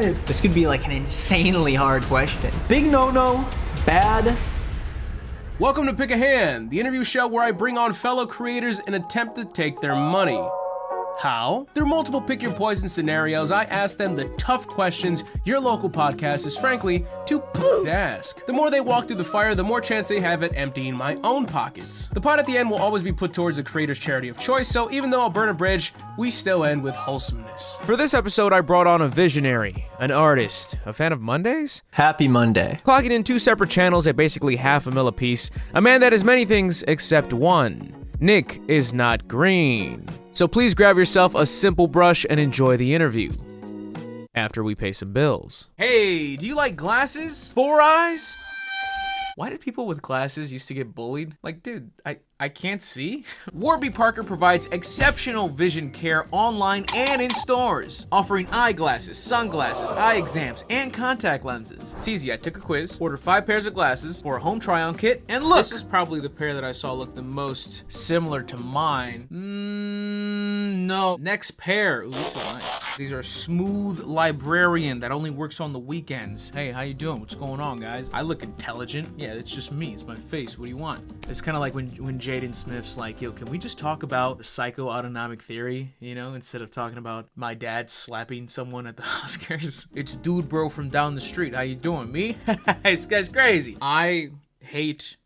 This could be like an insanely hard question. Big no-no, bad. Welcome to Pick a Hand, the interview show where I bring on fellow creators and attempt to take their money. How? Through multiple pick your poison scenarios, I ask them the tough questions your local podcast is frankly too to ask. The more they walk through the fire, the more chance they have at emptying my own pockets. The pot at the end will always be put towards the creator's charity of choice, so even though I'll burn a bridge, we still end with wholesomeness. For this episode, I brought on a visionary, an artist, a fan of Mondays? Happy Monday. Clocking in 2 separate channels at basically $500,000 apiece, a man that is many things except one. Nickisnotgreen. So please grab yourself a simple brush and enjoy the interview. After we pay some bills. Hey, do you like glasses? 4 eyes? Why did people with glasses used to get bullied? Like, dude, I can't see. Warby Parker provides exceptional vision care online and in stores, offering eyeglasses, sunglasses, eye exams, and contact lenses. It's easy. I took a quiz, ordered 5 pairs of glasses for a home try-on kit, and look, this is probably the pair that I saw look the most similar to mine. No. Next pair. Ooh, these feel nice. These are Smooth Librarian that only works on the weekends. Hey, how you doing? What's going on, guys? I look intelligent. Yeah, it's just me. It's my face. What do you want? It's kind of like when Jaden Smith's like, yo, can we just talk about the psychoautonomic theory, you know, instead of talking about my dad slapping someone at the Oscars? It's dude bro from down the street. How you doing? Me? This guy's crazy. I hate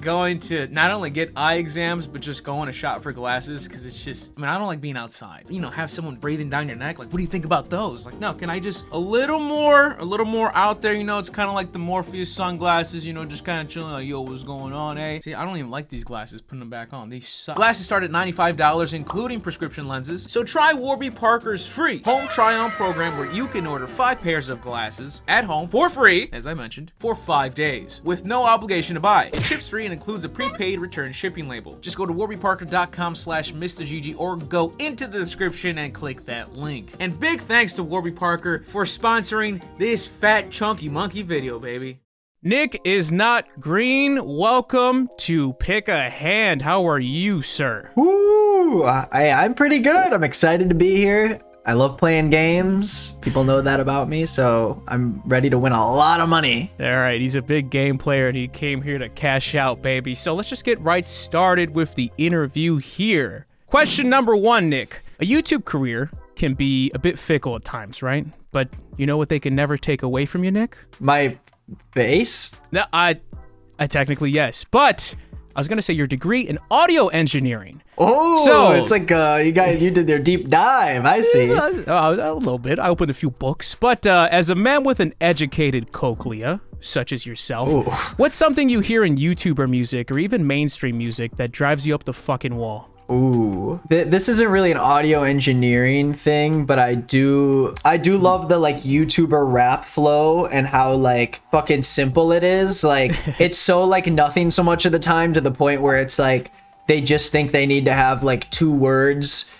going to not only get eye exams, but just going to shop for glasses, because it's just, I don't like being outside. You know, have someone breathing down your neck, like, what do you think about those? Like, no, can I just a little more out there, you know? It's kind of like the Morpheus sunglasses, you know, just kind of chilling, like, yo, what's going on, eh? See, I don't even like these glasses, putting them back on. These suck. Glasses start at $95, including prescription lenses. So try Warby Parker's free home try-on program, where you can order 5 pairs of glasses at home for free, as I mentioned, for 5 days, with no obligation to buy. It ships free and includes a prepaid return shipping label. Just go to warbyparker.com/MistaGG or go into the description and click that link. And big thanks to Warby Parker for sponsoring this fat chunky monkey video, baby. Nickisnotgreen, welcome to Pick a Hand. How are you, sir? Ooh, I'm pretty good. I'm excited to be here. I love playing games. People know that about me, so I'm ready to win a lot of money. All right, he's a big game player, and he came here to cash out, baby. So let's just get right started with the interview here. Question number 1, Nick. A YouTube career can be a bit fickle at times, right? But you know what they can never take away from you, Nick? My face? No, I technically, yes. But I was going to say your degree in audio engineering. Oh, so it's like you did their deep dive. I see. A little bit. I opened a few books. But as a man with an educated cochlea, such as yourself, ooh, what's something you hear in YouTuber music or even mainstream music that drives you up the fucking wall? Ooh, this isn't really an audio engineering thing, but I do love the like YouTuber rap flow and how like fucking simple it is. Like it's so like nothing so much of the time, to the point where it's like they just think they need to have like 2 words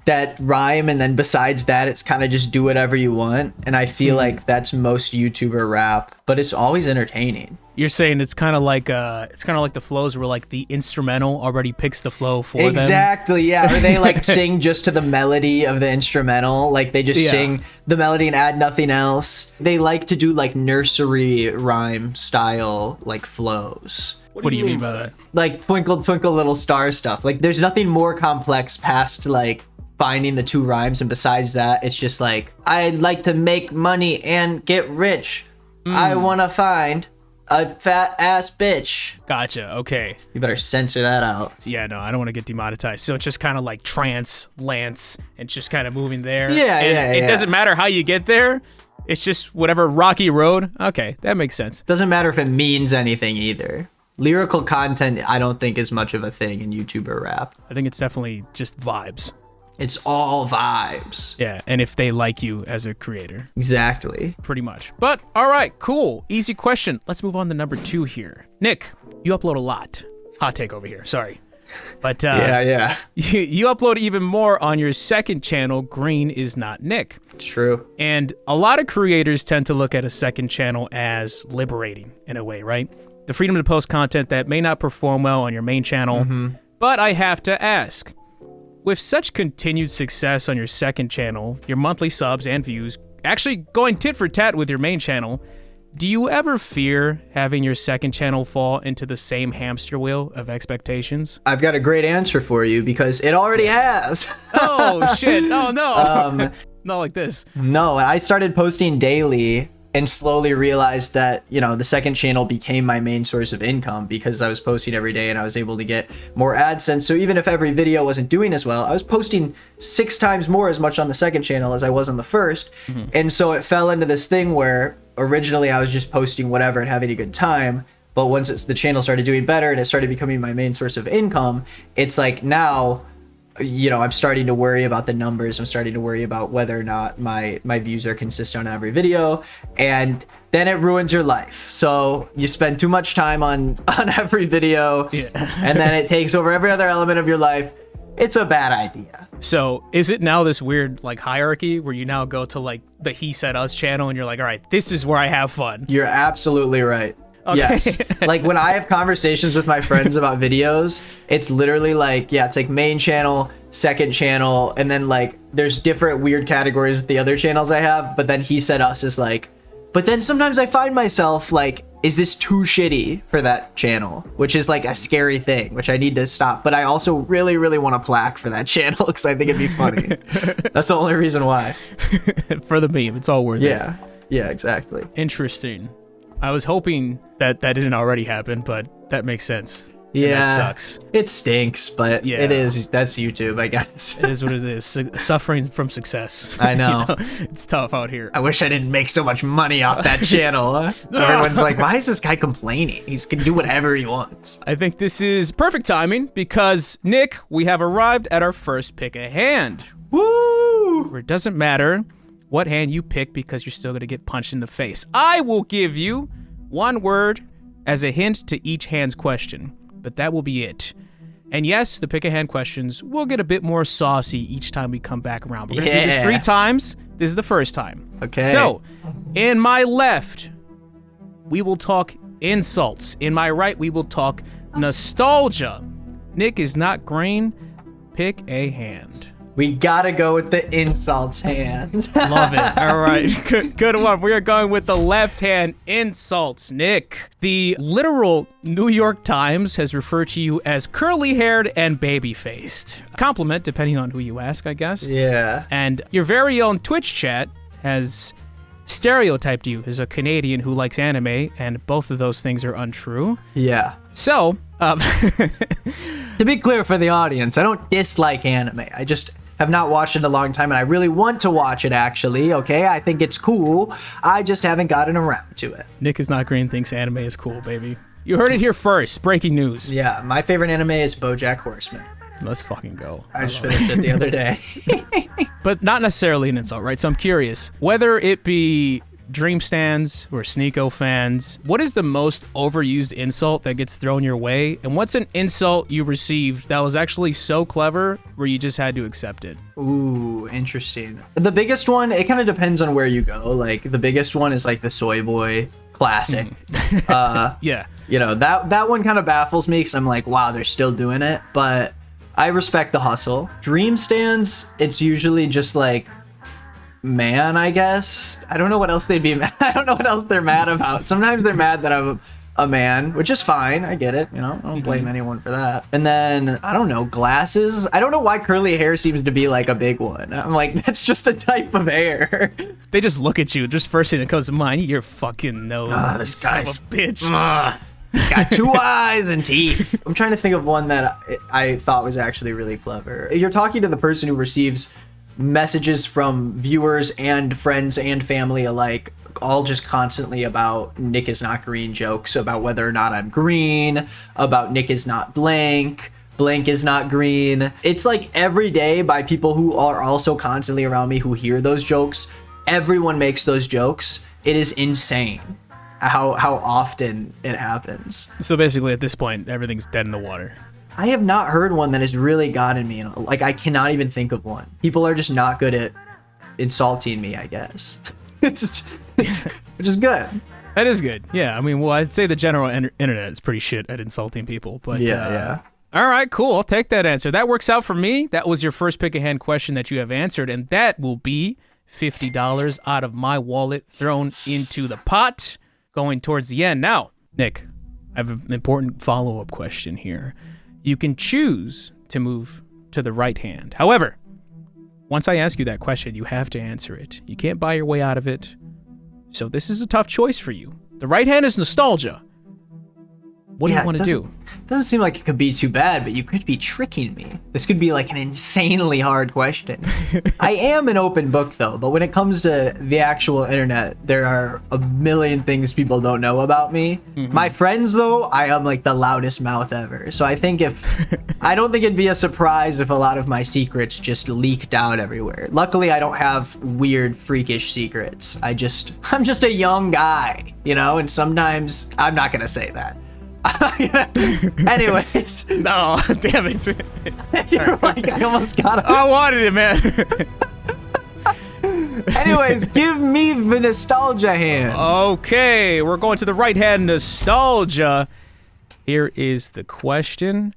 that rhyme, and then besides that it's kind of just do whatever you want. And I feel like that's most YouTuber rap, but it's always entertaining. You're saying it's kind of like the flows where like the instrumental already picks the flow for them. Exactly, yeah. Or they like sing just to the melody of the instrumental. Like they just sing the melody and add nothing else. They like to do like nursery rhyme style like flows. What do you mean by that? Like Twinkle Twinkle Little Star stuff. Like there's nothing more complex past like finding the 2 rhymes, and besides that it's just like, I'd like to make money and get rich. I want to find a fat ass bitch. Gotcha. Okay. You better censor that out. Yeah, no, I don't want to get demonetized. So it's just kind of like trance, Lance, and just kind of moving there. Yeah, and it doesn't matter how you get there. It's just whatever rocky road. Okay, that makes sense. Doesn't matter if it means anything either. Lyrical content, I don't think is much of a thing in YouTuber rap. I think it's definitely just vibes. It's all vibes. Yeah, and if they like you as a creator. Exactly. Pretty much. But, all right, cool. Easy question. Let's move on to number 2 here. Nick, you upload a lot. Hot take over here, sorry. But yeah. You upload even more on your second channel, Green is Not Nick. It's true. And a lot of creators tend to look at a second channel as liberating in a way, right? The freedom to post content that may not perform well on your main channel. Mm-hmm. But I have to ask, with such continued success on your second channel, your monthly subs and views, actually going tit for tat with your main channel, do you ever fear having your second channel fall into the same hamster wheel of expectations? I've got a great answer for you because it already has. Oh, shit. Oh, no. Not like this. No, I started posting daily and slowly realized that, you know, the second channel became my main source of income because I was posting every day and I was able to get more AdSense. So even if every video wasn't doing as well, I was posting 6 times more as much on the second channel as I was on the first. And so it fell into this thing where originally I was just posting whatever and having a good time. But once the channel started doing better and it started becoming my main source of income, it's like now, you know, I'm starting to worry about the numbers. I'm starting to worry about whether or not my views are consistent on every video, and then it ruins your life. So you spend too much time on every video, and then it takes over every other element of your life. It's a bad idea. So is it now this weird like hierarchy where you now go to like the He Said Us channel and you're like, all right, this is where I have fun? You're absolutely right. Okay. Yes. Like when I have conversations with my friends about videos, it's literally like, yeah, it's like main channel, second channel, and then like there's different weird categories with the other channels I have, but then He Said Us is like, but then sometimes I find myself like, is this too shitty for that channel? Which is like a scary thing, which I need to stop. But I also really, really want a plaque for that channel because I think it'd be funny. That's the only reason why. For the meme, it's all worth it. Yeah, exactly. Interesting. I was hoping that didn't already happen, but that makes sense. Yeah, and that sucks. It stinks, but yeah, it is. That's YouTube, I guess. It is what it is. Suffering from success. I know. You know. It's tough out here. I wish I didn't make so much money off that channel. Everyone's like, why is this guy complaining? He can do whatever he wants. I think this is perfect timing because, Nick, we have arrived at our first pick a hand. Woo! Where it doesn't matter what hand you pick because you're still going to get punched in the face. I will give you one word as a hint to each hand's question, but that will be it. And yes, the pick a hand questions will get a bit more saucy each time we come back around. We're going to do this 3 times. This is the first time. Okay. So, in my left, we will talk insults. In my right, we will talk nostalgia. Nick is not green. Pick a hand. We gotta go with the insults hand. Love it. All right. Good one. We are going with the left hand insults. Nick, the literal New York Times has referred to you as curly-haired and baby-faced. A compliment, depending on who you ask, I guess. Yeah. And your very own Twitch chat has stereotyped you as a Canadian who likes anime, and both of those things are untrue. Yeah. So, to be clear for the audience, I don't dislike anime. I just have not watched it in a long time, and I really want to watch it, actually, okay? I think it's cool. I just haven't gotten around to it. Nickisnotgreen thinks anime is cool, baby. You heard it here first. Breaking news. Yeah, my favorite anime is BoJack Horseman. Let's fucking go. I just finished it the other day. But not necessarily an insult, right? So I'm curious, whether it be Dream Stands or Sneeko fans, what is the most overused insult that gets thrown your way? And what's an insult you received that was actually so clever where you just had to accept it? Ooh, interesting. The biggest one, it kind of depends on where you go. Like, the biggest one is like the Soy Boy classic. Yeah. You know, that one kind of baffles me because I'm like, wow, they're still doing it. But I respect the hustle. Dream Stands, it's usually just like, man, I guess. I don't know what else they'd be mad. I don't know what else they're mad about. Sometimes they're mad that I'm a man, which is fine. I get it. You know, I don't blame anyone for that. And then, I don't know, glasses. I don't know why curly hair seems to be like a big one. I'm like, that's just a type of hair. They just look at you. Just first thing that comes to mind, your fucking nose. This guy's son of a bitch. He's got 2 eyes and teeth. I'm trying to think of one that I thought was actually really clever. You're talking to the person who receives messages from viewers and friends and family alike, all just constantly about Nick is not green jokes, about whether or not I'm green, about Nick is not blank is not green. It's like every day by people who are also constantly around me who hear those jokes. Everyone makes those jokes. It is insane how often it happens. So basically at this point, everything's dead in the water. I have not heard one that has really gotten me. Like, I cannot even think of one. People are just not good at insulting me, I guess. Which is good. That is good. Yeah, I mean, well, I'd say the general internet is pretty shit at insulting people. But yeah. All right, cool. I'll take that answer. That works out for me. That was your first pick a hand question that you have answered, and that will be $50 out of my wallet thrown into the pot going towards the end. Now, Nick, I have an important follow-up question here. You can choose to move to the right hand. However, once I ask you that question, you have to answer it. You can't buy your way out of it. So this is a tough choice for you. The right hand is nostalgia. What do you want to do? Doesn't seem like it could be too bad, but you could be tricking me. This could be like an insanely hard question. I am an open book though, but when it comes to the actual internet, there are a million things people don't know about me. My friends though, I am like the loudest mouth ever. So I think I don't think it'd be a surprise if a lot of my secrets just leaked out everywhere. Luckily, I don't have weird, freakish secrets. I'm just a young guy, you know, and sometimes I'm not going to say that. Anyways. No, damn it. You're like, I almost got it. I wanted it, man. Anyways, give me the nostalgia hand. Okay, we're going to the right hand nostalgia. Here is the question.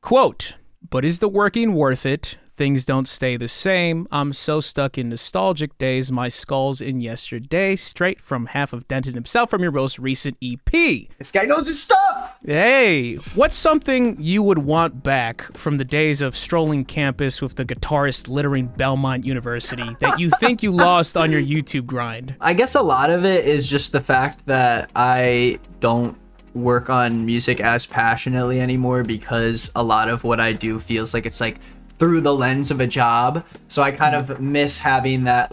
Quote, but is the working worth it? Things don't stay the same. I'm so stuck in nostalgic days. My skull's in yesterday. Straight from Half of Denton himself from your most recent EP. This guy knows his stuff. Hey, what's something you would want back from the days of strolling campus with the guitarist littering Belmont University that you think you lost on your YouTube grind? I guess a lot of it is just the fact that I don't work on music as passionately anymore because a lot of what I do feels like it's like through the lens of a job. So I kind of miss having that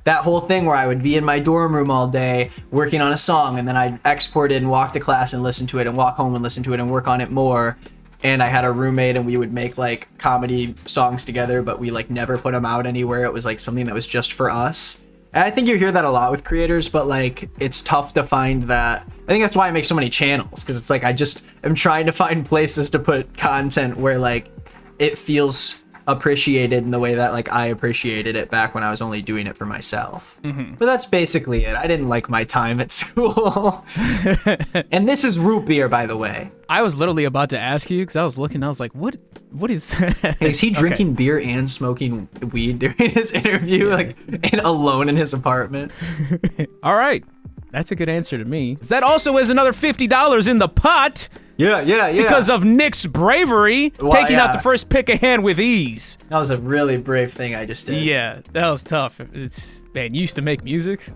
that whole thing where I would be in my dorm room all day working on a song and then I'd export it and walk to class and listen to it and walk home and listen to it and work on it more. And I had a roommate and we would make like comedy songs together, but we like never put them out anywhere. It was like something that was just for us. And I think you hear that a lot with creators, but like it's tough to find that. I think that's why I make so many channels, because it's like I just am trying to find places to put content where like it feels appreciated in the way that like I appreciated it back when I was only doing it for myself. But that's basically it. I didn't like my time at school. And this is root beer, by the way. I was literally about to ask you because I was looking. I was like, "What is?" Is he drinking beer and smoking weed during his interview, like alone in his apartment? All right, that's a good answer to me. That also is another $50 in the pot. Yeah. Because of Nick's bravery, taking out the first pick a hand with ease. That was a really brave thing I just did. Yeah, that was tough. Man, you used to make music.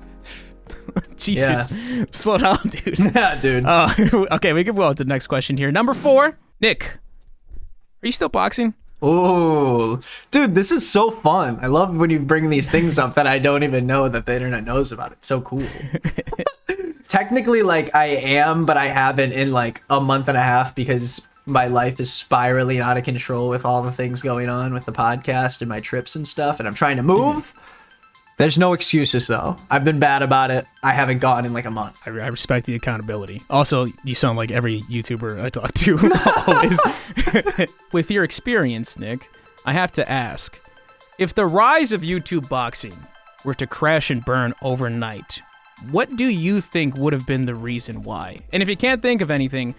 Jesus, slow down, dude. Yeah, dude. Okay, we can go on to the next question here. Number 4, Nick, are you still boxing? Oh, dude, this is so fun. I love when you bring these things up that I don't even know that the internet knows about. It's so cool. Technically, like, I am, but I haven't in like a month and a half because my life is spiraling out of control with all the things going on with the podcast and my trips and stuff, and I'm trying to move. There's no excuses, though. I've been bad about it. I haven't gone in like a month. I respect the accountability. Also, you sound like every YouTuber I talk to. Always. With your experience, Nick, I have to ask, if the rise of YouTube boxing were to crash and burn overnight, what do you think would have been the reason why? And if you can't think of anything,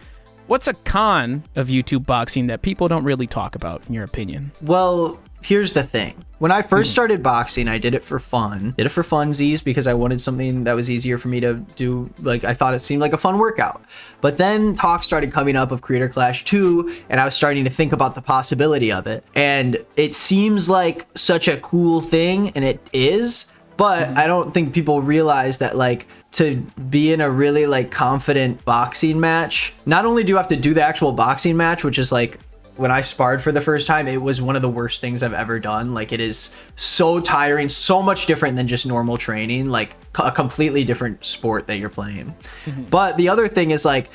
what's a con of YouTube boxing that people don't really talk about, in your opinion? Well, here's the thing. When I first started boxing, I did it for fun. Did it for funsies because I wanted something that was easier for me to do. Like, I thought it seemed like a fun workout. But then talk started coming up of Creator Clash 2, and I was starting to think about the possibility of it. And it seems like such a cool thing, and it is. But I don't think people realize that, like, to be in a really, like, confident boxing match, not only do you have to do the actual boxing match, which is, like, when I sparred for the first time, it was one of the worst things I've ever done. Like, it is so tiring, so much different than just normal training, like a completely different sport that you're playing. But the other thing is, like,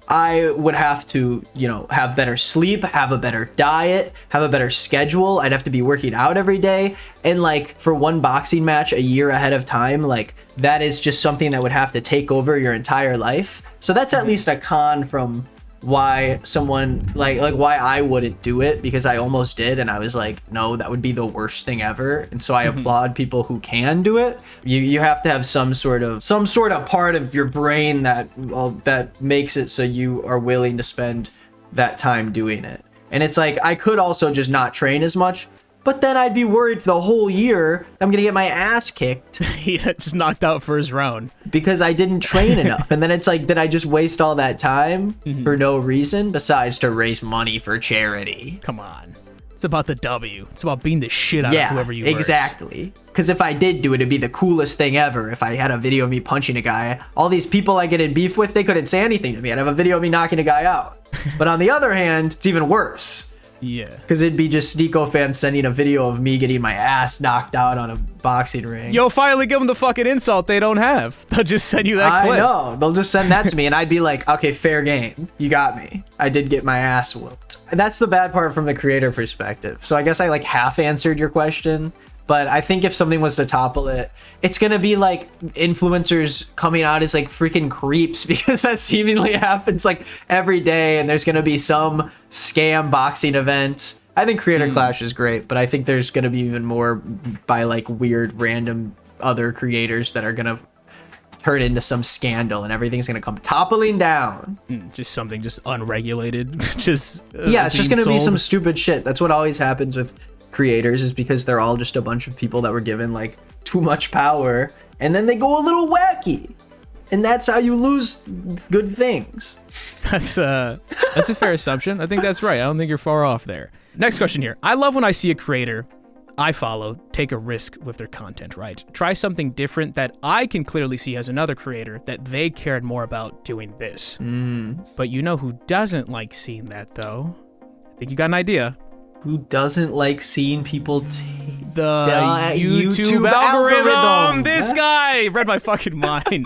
I would have to, you know, have better sleep, have a better diet, have a better schedule. I'd have to be working out every day. And like for one boxing match a year ahead of time, like that is just something that would have to take over your entire life. So that's at least a con from why someone like why I wouldn't do it, because I almost did and I was like, no, that would be the worst thing ever. And so I applaud people who can do it. You have to have some sort of part of your brain that makes it so you are willing to spend that time doing it. And it's like, I could also just not train as much, but then I'd be worried the whole year I'm going to get my ass kicked. Yeah, just knocked out first round. Because I didn't train enough. And then it's like, did I just waste all that time for no reason besides to raise money for charity? Come on. It's about the W. It's about beating the shit out of whoever you exactly. Because if I did do it, it'd be the coolest thing ever. If I had a video of me punching a guy, all these people I get in beef with, they couldn't say anything to me. I'd have a video of me knocking a guy out. But on the other hand, it's even worse. Yeah. Because it'd be just Sneeko fans sending a video of me getting my ass knocked out on a boxing ring. Yo, finally give them the fucking insult they don't have. They'll just send you that clip. I know. They'll just send that to me, and I'd be like, okay, fair game. You got me. I did get my ass whooped. And that's the bad part from the creator perspective. So I guess I like half answered your question. But I think if something was to topple it, it's going to be like influencers coming out as like freaking creeps, because that seemingly happens like every day. And there's going to be some scam boxing event. I think Creator Clash is great, but I think there's going to be even more by like weird random other creators that are going to turn into some scandal and everything's going to come toppling down. Just something just unregulated. Just yeah, it's just going to be some stupid shit. That's what always happens with creators, is because they're all just a bunch of people that were given like too much power, and then they go a little wacky, and that's how you lose good things. That's a fair assumption. I think that's right. I don't think you're far off there. Next question here. I love when I see a creator I follow take a risk with their content, right? Try something different that I can clearly see as another creator that they cared more about doing this. But you know who doesn't like seeing that though? I think you got an idea. Who doesn't like seeing people the YouTube algorithm? This guy read my fucking mind.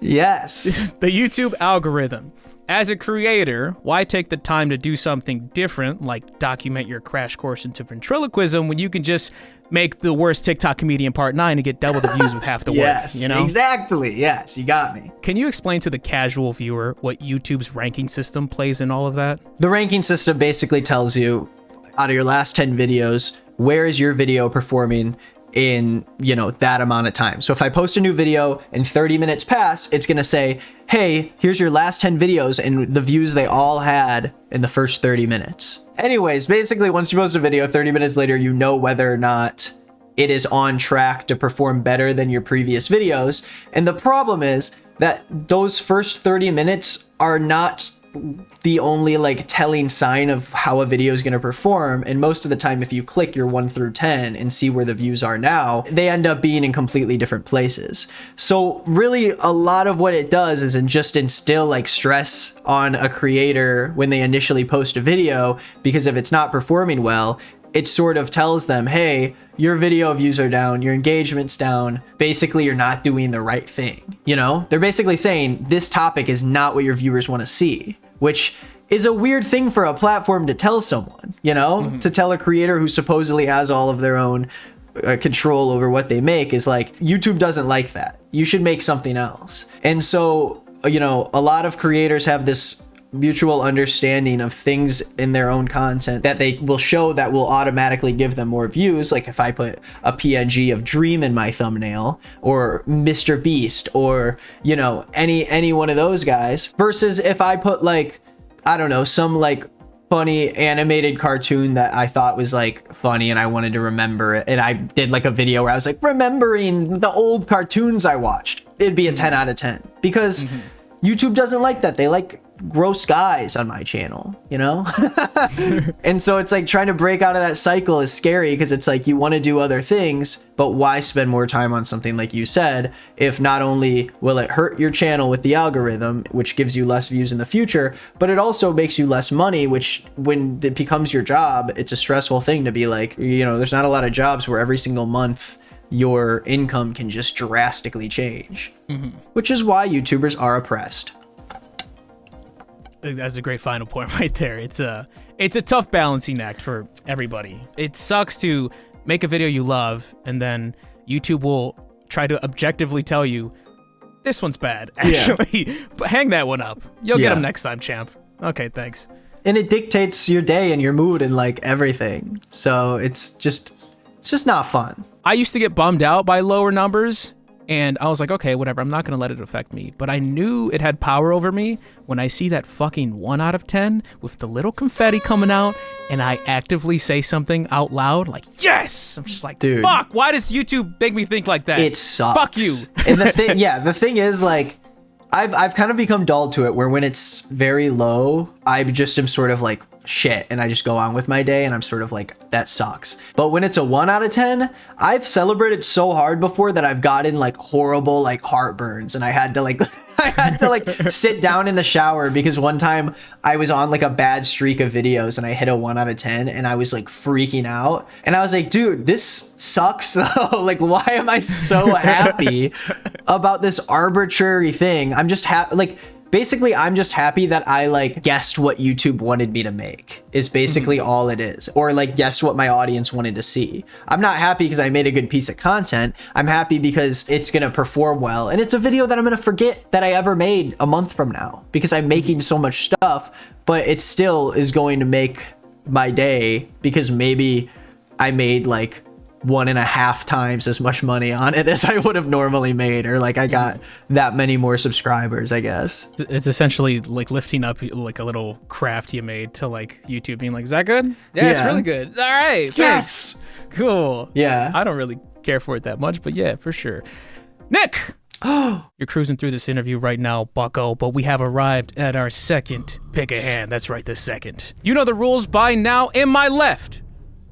Yes. The YouTube algorithm. As a creator, why take the time to do something different, like document your crash course into ventriloquism, when you can just make the worst TikTok comedian part 9 and get double the views with half the work, you know? Exactly. Yes, you got me. Can you explain to the casual viewer what YouTube's ranking system plays in all of that? The ranking system basically tells you, out of your last 10 videos, where is your video performing in, you know, that amount of time. So if I post a new video and 30 minutes pass, it's going to say, hey, here's your last 10 videos and the views they all had in the first 30 minutes. Anyways, basically, once you post a video, 30 minutes later, you know whether or not it is on track to perform better than your previous videos. And the problem is that those first 30 minutes are not the only like telling sign of how a video is going to perform. And most of the time, if you click your 1 through 10 and see where the views are now, they end up being in completely different places. So really, a lot of what it does is just instill like stress on a creator when they initially post a video, because if it's not performing well, it sort of tells them, hey, your video views are down, your engagement's down. Basically, you're not doing the right thing. You know, they're basically saying this topic is not what your viewers want to see, which is a weird thing for a platform to tell someone, you know, to tell a creator who supposedly has all of their own control over what they make. Is like, YouTube doesn't like that. You should make something else. And so, you know, a lot of creators have this mutual understanding of things in their own content that they will show that will automatically give them more views. Like if I put a PNG of Dream in my thumbnail, or Mr. Beast, or, you know, any one of those guys, versus if I put like, I don't know, some like funny animated cartoon that I thought was like funny and I wanted to remember it, and I did like a video where I was like remembering the old cartoons I watched. It'd be a 10 out of 10, because YouTube doesn't like that. They like gross guys on my channel, you know? And so it's like trying to break out of that cycle is scary, because it's like you want to do other things, but why spend more time on something like you said, if not only will it hurt your channel with the algorithm, which gives you less views in the future, but it also makes you less money, which when it becomes your job, it's a stressful thing to be like, you know, there's not a lot of jobs where every single month your income can just drastically change, which is why YouTubers are oppressed. That's a great final point right there. It's a tough balancing act for everybody. It sucks to make a video you love, and then YouTube will try to objectively tell you, this one's bad, actually. But hang that one up. You'll get them next time, champ. Okay, thanks. And it dictates your day and your mood and like everything. So it's just not fun. I used to get bummed out by lower numbers, And I was like, okay, whatever, I'm not going to let it affect me. But I knew it had power over me when I see that fucking 1 out of 10 with the little confetti coming out and I actively say something out loud like, yes! I'm just like, dude, fuck, why does YouTube make me think like that? It sucks. Fuck you. And the thing is, like, I've kind of become dull to it, where when it's very low, I just am sort of like, shit, and I just go on with my day, and I'm sort of like, that sucks. But when it's a 1 out of 10, I've celebrated so hard before that I've gotten like horrible like heartburns, and I had to like sit down in the shower because one time I was on like a bad streak of videos and I hit a 1 out of 10 and I was like freaking out, and I was like, dude, this sucks though. Like, why am I so happy about this arbitrary thing? I'm just basically, I'm just happy that I like guessed what YouTube wanted me to make is basically all it is, or like guessed what my audience wanted to see. I'm not happy because I made a good piece of content. I'm happy because it's going to perform well. And it's a video that I'm going to forget that I ever made a month from now because I'm making so much stuff, but it still is going to make my day because maybe I made like 1.5 times as much money on it as I would have normally made, or like I got that many more subscribers, I guess. It's essentially like lifting up like a little craft you made to like YouTube being like, is that good? Yeah, it's really good. All right, yes, thanks. Cool. Yeah, I don't really care for it that much, but yeah, for sure. Nick, you're cruising through this interview right now, bucko, but we have arrived at our second pick a hand. That's right, the second. You know the rules by now. In my left,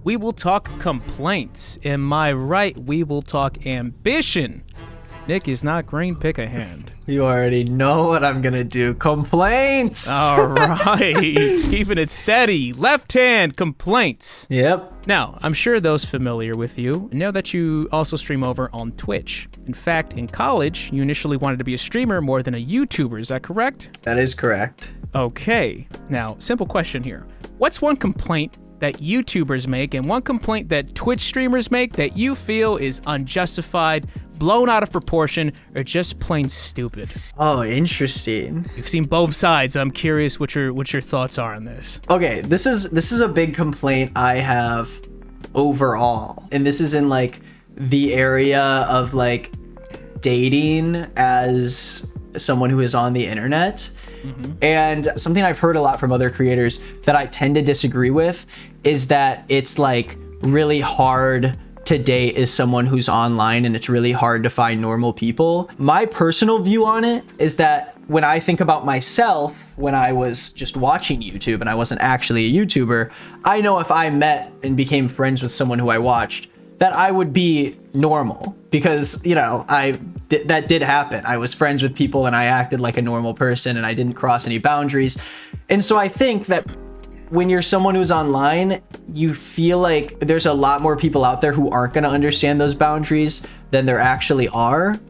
we will talk complaints. In my right, we will talk ambition. Nick is not green, pick a hand. You already know what I'm gonna do. Complaints! All right, keeping it steady. Left hand, complaints. Yep. Now, I'm sure those familiar with you know that you also stream over on Twitch. In fact, in college, you initially wanted to be a streamer more than a YouTuber, is that correct? That is correct. Okay, now, simple question here. What's one complaint that YouTubers make and one complaint that Twitch streamers make that you feel is unjustified, blown out of proportion, or just plain stupid? Oh, interesting. You've seen both sides. I'm curious what your thoughts are on this. Okay, this is a big complaint I have overall, and this is in like the area of like dating as someone who is on the internet. And something I've heard a lot from other creators that I tend to disagree with is that it's like really hard to date as someone who's online, and it's really hard to find normal people. My personal view on it is that when I think about myself, when I was just watching YouTube and I wasn't actually a YouTuber, I know if I met and became friends with someone who I watched, that I would be normal because, you know, that did happen. I was friends with people and I acted like a normal person and I didn't cross any boundaries. And so I think that when you're someone who's online, you feel like there's a lot more people out there who aren't going to understand those boundaries than there actually are.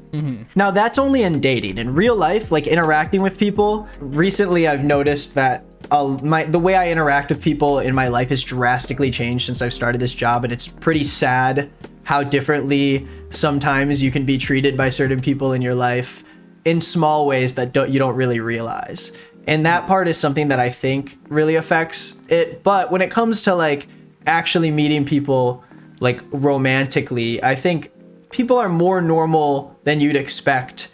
Now, that's only in dating. In real life, like interacting with people, recently I've noticed that the way I interact with people in my life has drastically changed since I've started this job, and it's pretty sad how differently sometimes you can be treated by certain people in your life in small ways that you don't really realize. And that part is something that I think really affects it. But when it comes to like actually meeting people like romantically, I think people are more normal than you'd expect,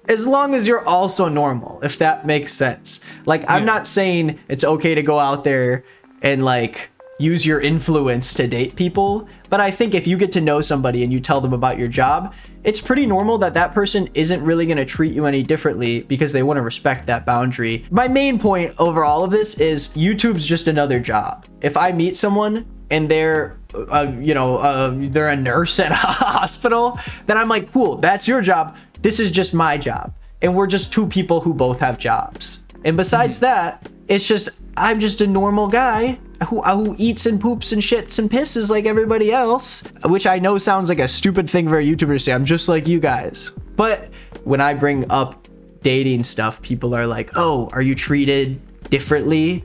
as long as you're also normal, if that makes sense. Like, I'm not saying it's okay to go out there and like use your influence to date people, but I think if you get to know somebody and you tell them about your job, it's pretty normal that that person isn't really going to treat you any differently because they want to respect that boundary. My main point over all of this is YouTube's just another job. If I meet someone and they're a nurse at a hospital, then I'm like, cool, that's your job. This is just my job. And we're just two people who both have jobs. And besides that, it's just, I'm just a normal guy who eats and poops and shits and pisses like everybody else, which I know sounds like a stupid thing for a YouTuber to say. I'm just like you guys. But when I bring up dating stuff, people are like, oh, are you treated differently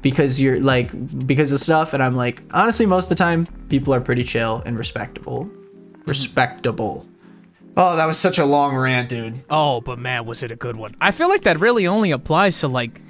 because you're like, because of stuff? And I'm like, honestly, most of the time people are pretty chill and respectable. Oh, that was such a long rant, dude. Oh, but man, was it a good one. I feel like that really only applies to like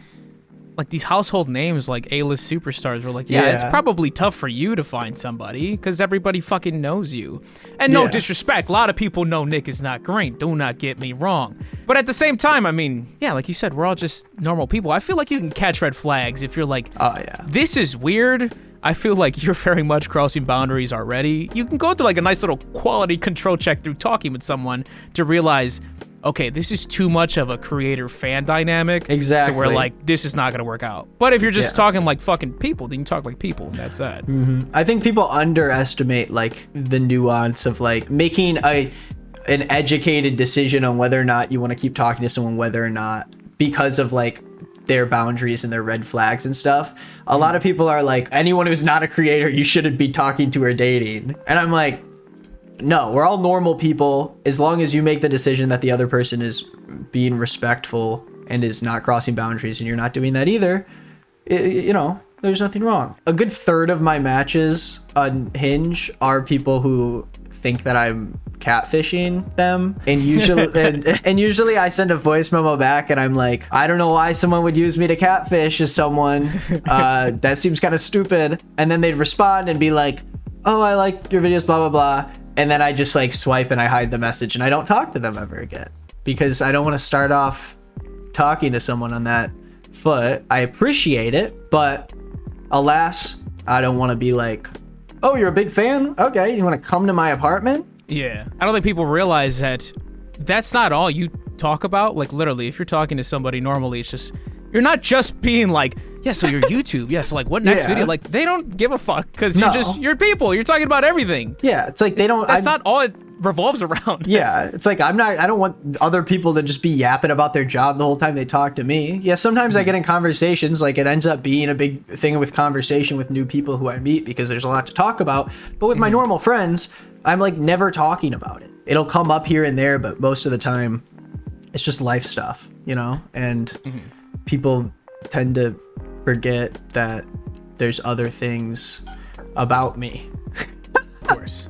like these household names like A-list superstars were like, yeah, it's probably tough for you to find somebody because everybody fucking knows you. And no disrespect, a lot of people know Nick is not green. Do not get me wrong. But at the same time, I mean, yeah, like you said, we're all just normal people. I feel like you can catch red flags if you're like, oh yeah, this is weird. I feel like you're very much crossing boundaries already. You can go through like a nice little quality control check through talking with someone to realize, okay, this is too much of a creator-fan dynamic. Exactly. To where, like, this is not going to work out. But if you're just talking like fucking people, then you talk like people, and that's that. I think people underestimate, like, the nuance of, like, making an educated decision on whether or not you want to keep talking to someone, whether or not, because of, like, their boundaries and their red flags and stuff. A lot of people are like, anyone who's not a creator, you shouldn't be talking to or dating. And I'm like, no, we're all normal people. As long as you make the decision that the other person is being respectful and is not crossing boundaries and you're not doing that either, you know, there's nothing wrong. A good third of my matches on Hinge are people who think that I'm catfishing them, and usually and usually I send a voice memo back and I'm like, I don't know why someone would use me to catfish as someone. That seems kind of stupid. And then they'd respond and be like, oh, I like your videos, blah blah blah. And then I just like swipe and I hide the message and I don't talk to them ever again because I don't want to start off talking to someone on that foot. I appreciate it, but alas, I don't want to be like, oh, you're a big fan? Okay, you want to come to my apartment? Yeah. I don't think people realize that that's not all you talk about. Like, literally, if you're talking to somebody normally, it's just, you're not just being like, yeah, so your YouTube, yes, like what next video? Like, they don't give a fuck because you're people. You're talking about everything. Yeah, it's like they don't. That's not all it revolves around. Yeah, it's like I don't want other people to just be yapping about their job the whole time they talk to me. Yeah, sometimes I get in conversations, like it ends up being a big thing with conversation with new people who I meet because there's a lot to talk about. But with my normal friends, I'm like never talking about it. It'll come up here and there, but most of the time, it's just life stuff, you know? And people tend to forget that there's other things about me. Of course.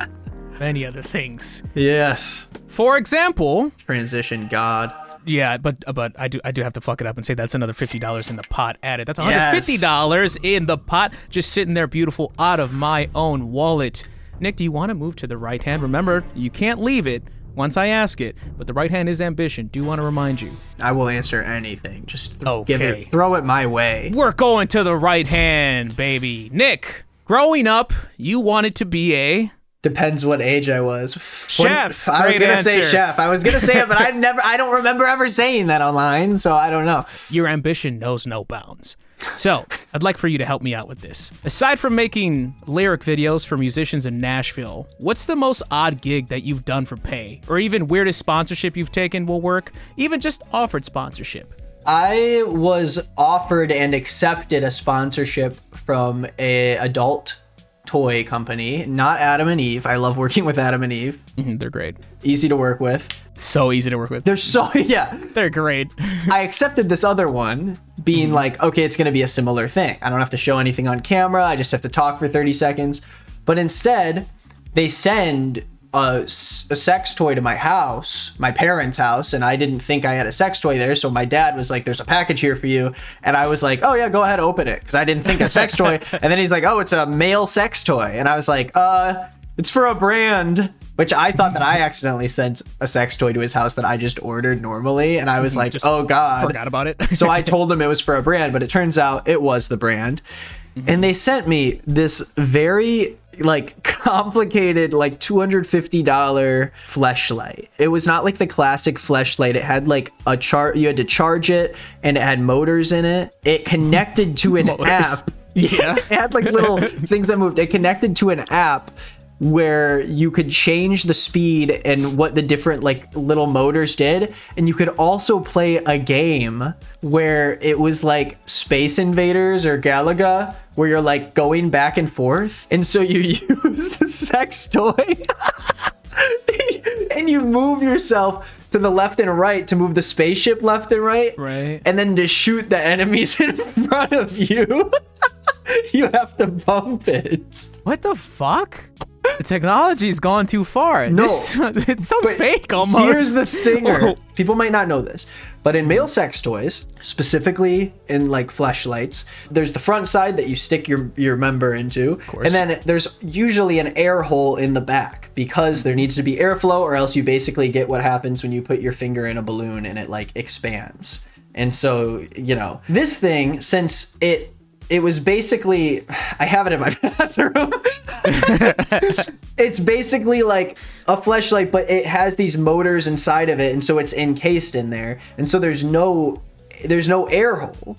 Many other things. Yes. For example, transition god. Yeah, but I do have to fuck it up and say that's another $50 in the pot added. That's $150 in the pot, just sitting there beautiful out of my own wallet. Nick, do you want to move to the right hand? Remember, you can't leave it once I ask it, but the right hand is ambition. Do want to remind you. I will answer anything. Just throw it my way. We're going to the right hand, baby. Nick, growing up, you wanted to be a... Depends what age I was. Chef. I was gonna say chef. I was gonna say it, but I don't remember ever saying that online, so I don't know. Your ambition knows no bounds. So, I'd like for you to help me out with this. Aside from making lyric videos for musicians in Nashville, what's the most odd gig that you've done for pay? Or even weirdest sponsorship you've taken will work? Even just offered sponsorship? I was offered and accepted a sponsorship from a adult toy company, not Adam and Eve. I love working with Adam and Eve. They're great. Easy to work with. So easy to work with. They're great. I accepted this other one being like, okay, it's going to be a similar thing. I don't have to show anything on camera. I just have to talk for 30 seconds. But instead, they send a sex toy to my house, my parents' house, and I didn't think I had a sex toy there. So my dad was like, there's a package here for you. And I was like, oh yeah, go ahead, open it. Because I didn't think a sex toy. And then he's like, oh, it's a male sex toy. And I was like, it's for a brand. Which I thought that I accidentally sent a sex toy to his house that I just ordered normally. And I was like, oh God. Forgot about it. So I told him it was for a brand, but it turns out it was the brand. And they sent me this very like complicated, like $250 fleshlight. It was not like the classic fleshlight. It had like a you had to charge it and it had motors in it. It connected to an app. Yeah. It had like little things that moved. It connected to an app where you could change the speed and what the different like little motors did, and you could also play a game where it was like Space Invaders or Galaga, where you're like going back and forth, and so you use the sex toy and you move yourself to the left and right to move the spaceship left and right, and then to shoot the enemies in front of you. You have to bump it. What the fuck? The technology's gone too far. No. It sounds fake almost. Here's the stinger. People might not know this, but in male sex toys, specifically in like fleshlights, there's the front side that you stick your member into, and then there's usually an air hole in the back because there needs to be airflow, or else you basically get what happens when you put your finger in a balloon and it like expands. And so, you know, this thing, since it was basically, I have it in my bathroom. It's basically like a fleshlight, but it has these motors inside of it, and so it's encased in there, and so there's no air hole.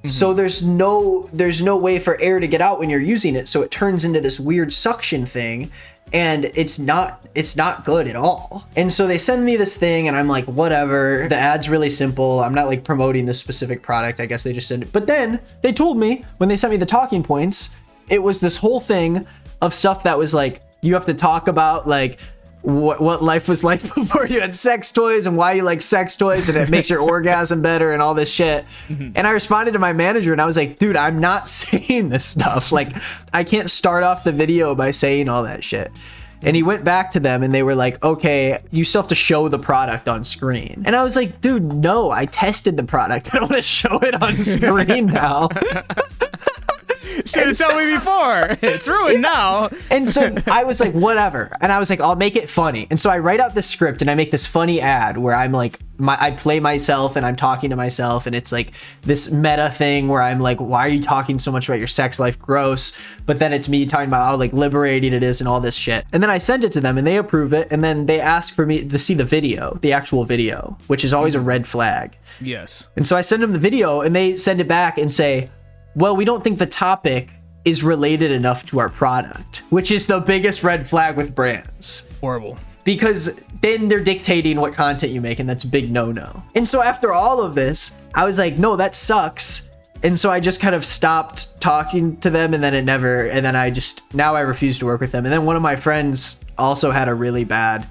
So there's no way for air to get out when you're using it, so it turns into this weird suction thing, and it's not good at all. And so they send me this thing, and I'm like, whatever. The ad's really simple. I'm not like promoting this specific product. I guess they just send it. But then they told me when they sent me the talking points, it was this whole thing of stuff that was like, you have to talk about like what life was like before you had sex toys and why you like sex toys, and it makes your orgasm better and all this shit. And I responded to my manager and I was like, dude, I'm not saying this stuff. Like, I can't start off the video by saying all that shit. And he went back to them and they were like, okay, you still have to show the product on screen. And I was like, dude, no, I tested the product. I don't want to show it on screen now. Should have told me before. It's ruined now. And so I was like, whatever. And I was like, I'll make it funny. And so I write out the script and I make this funny ad where I'm like, I play myself and I'm talking to myself, and it's like this meta thing where I'm like, why are you talking so much about your sex life? Gross. But then it's me talking about how like liberating it is and all this shit. And then I send it to them and they approve it. And then they ask for me to see the video, the actual video, which is always a red flag. Yes. And so I send them the video and they send it back and say, well, we don't think the topic is related enough to our product, which is the biggest red flag with brands. Horrible. Because then they're dictating what content you make, and that's a big no-no. And so after all of this, I was like, no, that sucks. And so I just kind of stopped talking to them, and then now I refuse to work with them. And then one of my friends also had a really bad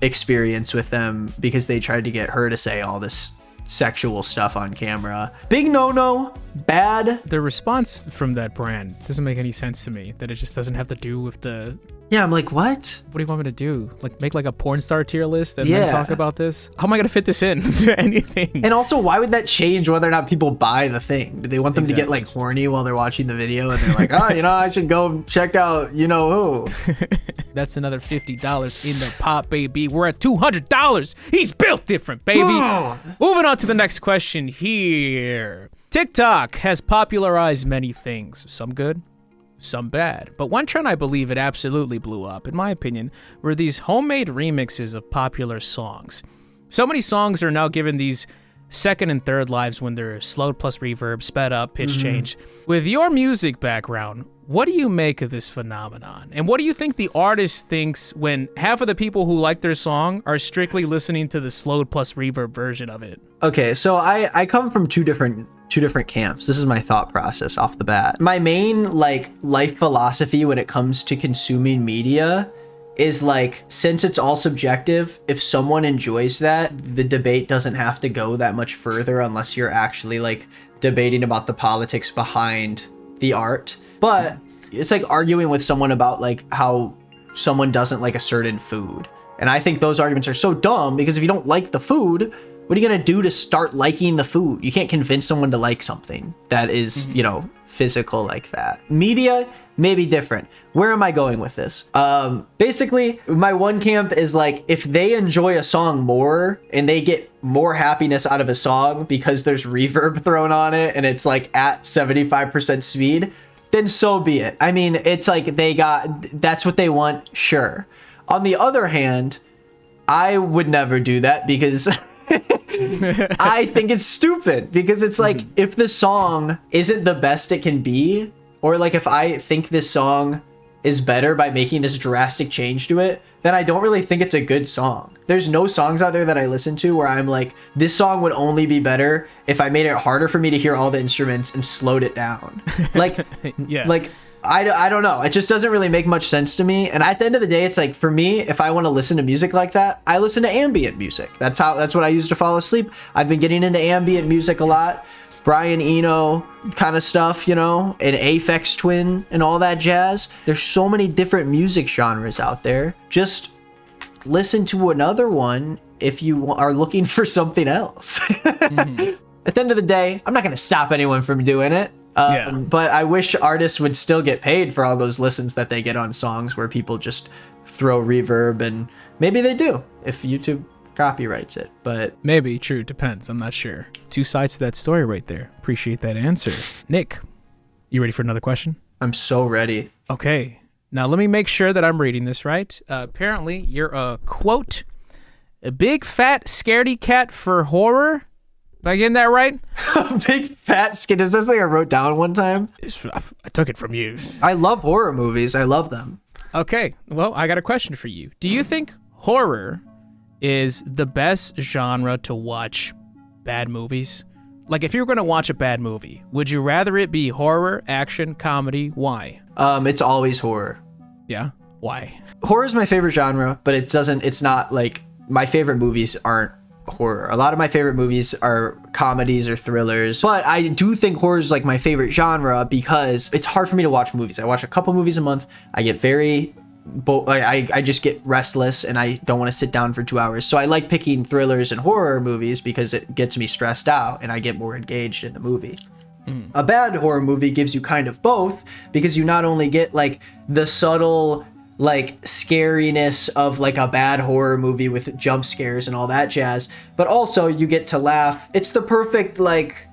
experience with them because they tried to get her to say all this sexual stuff on camera. Big no-no, bad. The response from that brand doesn't make any sense to me, that it just doesn't have to do with the... Yeah, I'm like, what? What do you want me to do? Like, make like a porn star tier list and then talk about this? How am I going to fit this in to anything? And also, why would that change whether or not people buy the thing? Do they want them to get like horny while they're watching the video and they're like, oh, you know, I should go check out, you know who? That's another $50 in the pot, baby. We're at $200. He's built different, baby. Moving on to the next question here. TikTok has popularized many things, some good, some bad. But one trend I believe it absolutely blew up, in my opinion, were these homemade remixes of popular songs. So many songs are now given these second and third lives when they're slowed plus reverb, sped up, pitch change. With your music background, what do you make of this phenomenon? And what do you think the artist thinks when half of the people who like their song are strictly listening to the slowed plus reverb version of it? Okay, so I come from two different camps. This is my thought process off the bat. My main like life philosophy when it comes to consuming media is like, since it's all subjective, if someone enjoys that, the debate doesn't have to go that much further unless you're actually like debating about the politics behind the art. But it's like arguing with someone about like how someone doesn't like a certain food. And I think those arguments are so dumb, because if you don't like the food, what are you going to do to start liking the food? You can't convince someone to like something that is, you know, physical like that. Media may be different. Where am I going with this? Basically, my one camp is like, if they enjoy a song more and they get more happiness out of a song because there's reverb thrown on it and it's like at 75% speed, then so be it. I mean, it's like that's what they want, sure. On the other hand, I would never do that because I think it's stupid, because it's like, if the song isn't the best it can be, or like if I think this song is better by making this drastic change to it, then I don't really think it's a good song. There's no songs out there that I listen to where I'm like, this song would only be better if I made it harder for me to hear all the instruments and slowed it down. Like, like I don't know. It just doesn't really make much sense to me. And at the end of the day, it's like, for me, if I want to listen to music like that, I listen to ambient music. That's what I use to fall asleep. I've been getting into ambient music a lot. Brian Eno kind of stuff, you know, an Aphex Twin and all that jazz. There's so many different music genres out there. Just listen to another one if you are looking for something else. Mm-hmm. At the end of the day, I'm not going to stop anyone from doing it. But I wish artists would still get paid for all those listens that they get on songs where people just throw reverb, and maybe they do if YouTube copyrights it, but maybe. True, depends. I'm not sure. Two sides to that story right there. Appreciate that answer. Nick, you ready for another question? I'm so ready. Okay, now let me make sure that I'm reading this right. Apparently you're a quote, a big fat scaredy cat for horror. Am I getting that right? Big fat skin. Is this thing I wrote down one time? I took it from you. I love horror movies. I love them. Okay, well, I got a question for you. Do you think horror is the best genre to watch bad movies? Like, if you were going to watch a bad movie, would you rather it be horror, action, comedy? Why? It's always horror. Yeah? Why? Horror is my favorite genre, but it's not like my favorite movies aren't horror. A lot of my favorite movies are comedies or thrillers, but I do think horror is like my favorite genre because it's hard for me to watch movies. I watch a couple movies a month. I get I just get restless and I don't want to sit down for 2 hours. So I like picking thrillers and horror movies because it gets me stressed out and I get more engaged in the movie. A bad horror movie gives you kind of both, because you not only get like the subtle like scariness of like a bad horror movie with jump scares and all that jazz, but also you get to laugh. It's the perfect like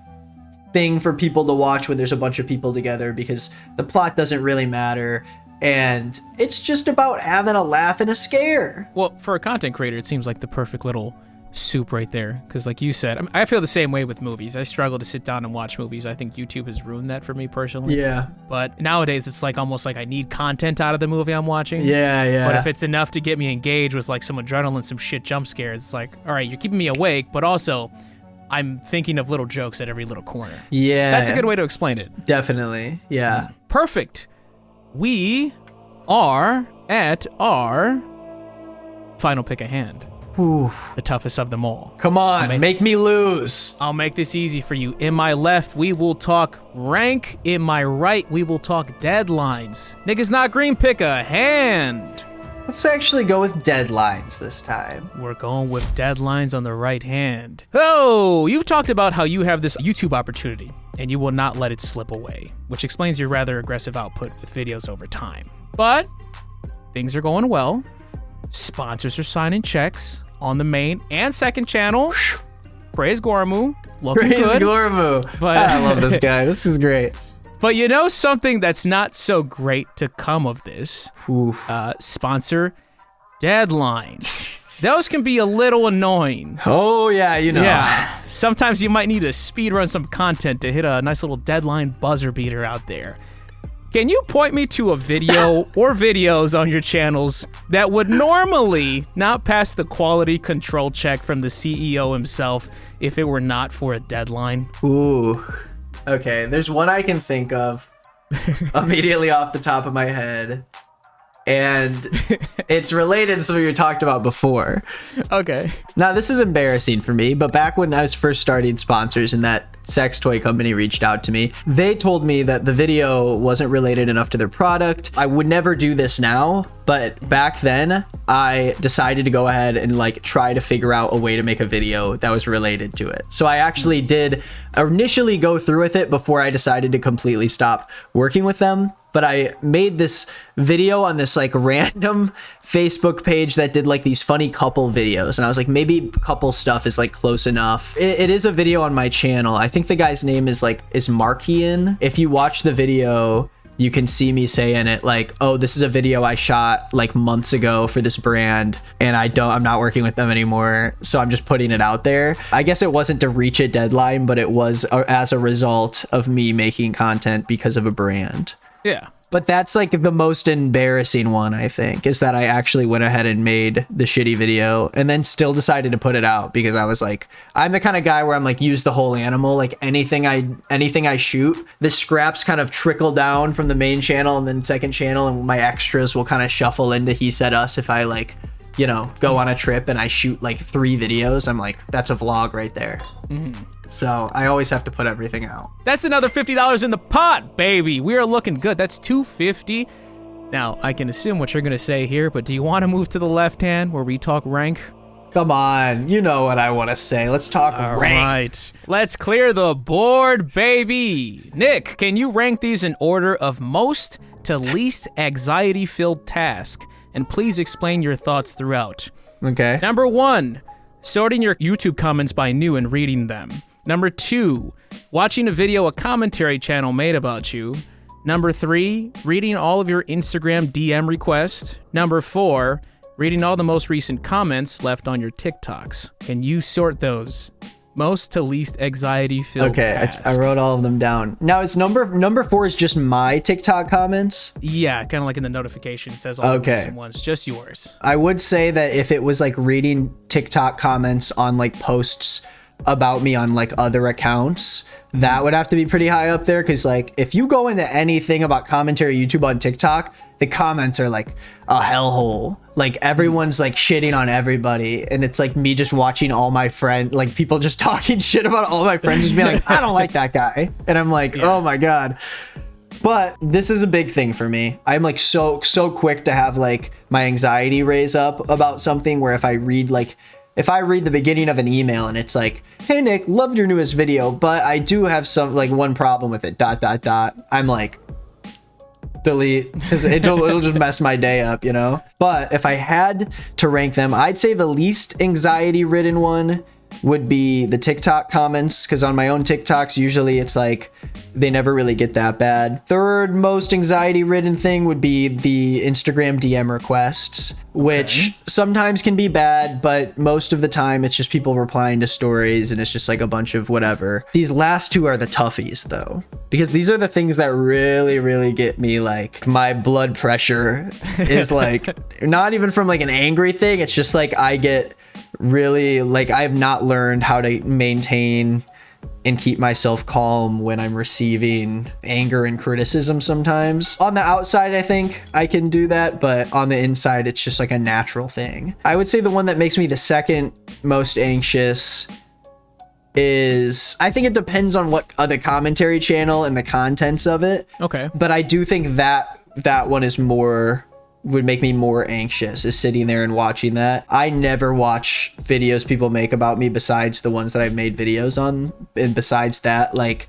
thing for people to watch when there's a bunch of people together, because the plot doesn't really matter and it's just about having a laugh and a scare. Well, for a content creator, it seems like the perfect little soup right there, because like you said, I feel the same way with movies. I struggle to sit down and watch movies. I think YouTube has ruined that for me personally. Yeah, but nowadays it's like almost like I need content out of the movie I'm watching. Yeah. But if it's enough to get me engaged with like some adrenaline, some shit jump scares, it's like, all right, you're keeping me awake, but also I'm thinking of little jokes at every little corner. Yeah, that's a good way to explain it. Definitely. Yeah. Perfect. We are at our final pick a hand. Ooh. The toughest of them all. Come on, make me lose. I'll make this easy for you. In my left, we will talk rank. In my right, we will talk deadlines. Nickisnotgreen, pick a hand. Let's actually go with deadlines this time. We're going with deadlines on the right hand. Oh, you've talked about how you have this YouTube opportunity and you will not let it slip away, which explains your rather aggressive output with videos over time. But things are going well. Sponsors are signing checks on the main and second channel. Praise Gormu. Looking Praise good. Gormu. But I love this guy. This is great. But you know something that's not so great to come of this? Sponsor deadlines. Those can be a little annoying. Oh, yeah, you know. Yeah. Sometimes you might need to speed run some content to hit a nice little deadline buzzer beater out there. Can you point me to a video or videos on your channels that would normally not pass the quality control check from the CEO himself if it were not for a deadline? Ooh. Okay, there's one I can think of immediately off the top of my head. And it's related to something we talked about before. Okay. Now, this is embarrassing for me, but back when I was first starting sponsors and that sex toy company reached out to me, they told me that the video wasn't related enough to their product. I would never do this now, but back then I decided to go ahead and like try to figure out a way to make a video that was related to it. So I actually did initially go through with it before I decided to completely stop working with them. But I made this video on this like random Facebook page that did like these funny couple videos. And I was like, maybe couple stuff is like close enough. It is a video on my channel. I think the guy's name is Markian. If you watch the video, you can see me say in it like, oh, this is a video I shot like months ago for this brand and I'm not working with them anymore. So I'm just putting it out there. I guess it wasn't to reach a deadline, but it was as a result of me making content because of a brand. Yeah. But that's like the most embarrassing one, I think, is that I actually went ahead and made the shitty video and then still decided to put it out because I was like, I'm the kind of guy where I'm like, use the whole animal. Like anything I shoot, the scraps kind of trickle down from the main channel and then second channel, and my extras will kind of shuffle into He Said Us if I like you know, go on a trip and I shoot like 3 videos, I'm like, that's a vlog right there. So I always have to put everything out. That's another $50 in the pot, baby. We are looking good. That's $250. Now, I can assume what you're going to say here, but do you want to move to the left hand where we talk rank? Come on, you know what I want to say. Let's talk rank. Right. Let's clear the board, baby. Nick, can you rank these in order of most to least anxiety-filled task? And please explain your thoughts throughout. Okay. Number 1, sorting your YouTube comments by new and reading them. Number 2, watching a video a commentary channel made about you. Number 3, reading all of your Instagram DM requests. Number 4, reading all the most recent comments left on your TikToks. Can you sort those? Most to least anxiety-filled tasks. I wrote all of them down. Now, is number 4 is just my TikTok comments? Yeah, kind of like in the notification. It says all the recent ones, just yours. I would say that if it was like reading TikTok comments on like posts about me on like other accounts, that would have to be pretty high up there, because like if you go into anything about commentary YouTube on TikTok, the comments are like a hellhole. Like everyone's like shitting on everybody, and it's like me just watching all my friends, like people just talking shit about all my friends, just being like, I don't like that guy, and I'm like, oh my god. But this is a big thing for me. I'm like so quick to have like my anxiety raise up about something, where if I read the beginning of an email and it's like, hey Nick, loved your newest video, but I do have some like one problem with it, ... I'm like, delete, because it'll just mess my day up, you know? But if I had to rank them, I'd say the least anxiety ridden one would be the TikTok comments, because on my own TikToks, usually it's like they never really get that bad. Third most anxiety ridden thing would be the Instagram DM requests, which sometimes can be bad, but most of the time it's just people replying to stories and it's just like a bunch of whatever. These last 2 are the toughies though, because these are the things that really get me, like my blood pressure is like not even from like an angry thing. It's just like I get really like, I have not learned how to maintain and keep myself calm when I'm receiving anger and criticism sometimes. On the outside, I think I can do that, but on the inside, it's just like a natural thing. I would say the one that makes me the second most anxious is, I think it depends on what the commentary channel and the contents of it. Okay. But I do think that one is would make me more anxious, is sitting there and watching that. I never watch videos people make about me besides the ones that I've made videos on. And besides that, like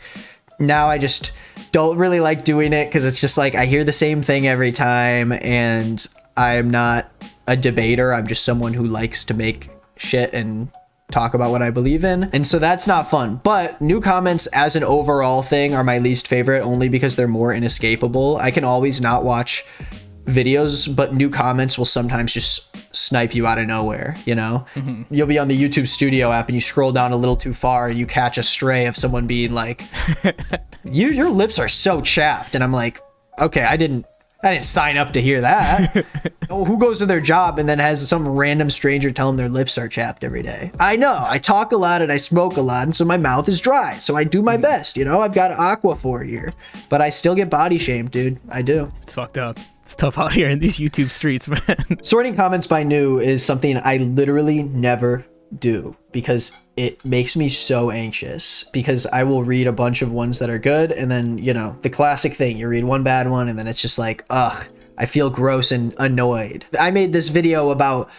now I just don't really like doing it, because it's just like I hear the same thing every time, and I'm not a debater. I'm just someone who likes to make shit and talk about what I believe in. And so that's not fun. But new comments as an overall thing are my least favorite, only because they're more inescapable. I can always not watch videos, but new comments will sometimes just snipe you out of nowhere, you know? You'll be on the YouTube Studio app and you scroll down a little too far and you catch a stray of someone being like, your lips are so chapped. And I'm like, okay, I didn't sign up to hear that. Oh, who goes to their job and then has some random stranger tell them their lips are chapped every day? I know, I talk a lot and I smoke a lot, and so my mouth is dry. So I do my best, you know? I've got Aquaphor here, but I still get body shamed, dude. I do. It's fucked up. It's tough out here in these YouTube streets, man. Sorting comments by new is something I literally never do, because it makes me so anxious, because I will read a bunch of ones that are good, and then, you know, the classic thing, you read one bad one and then it's just like, ugh, I feel gross and annoyed. I made this video about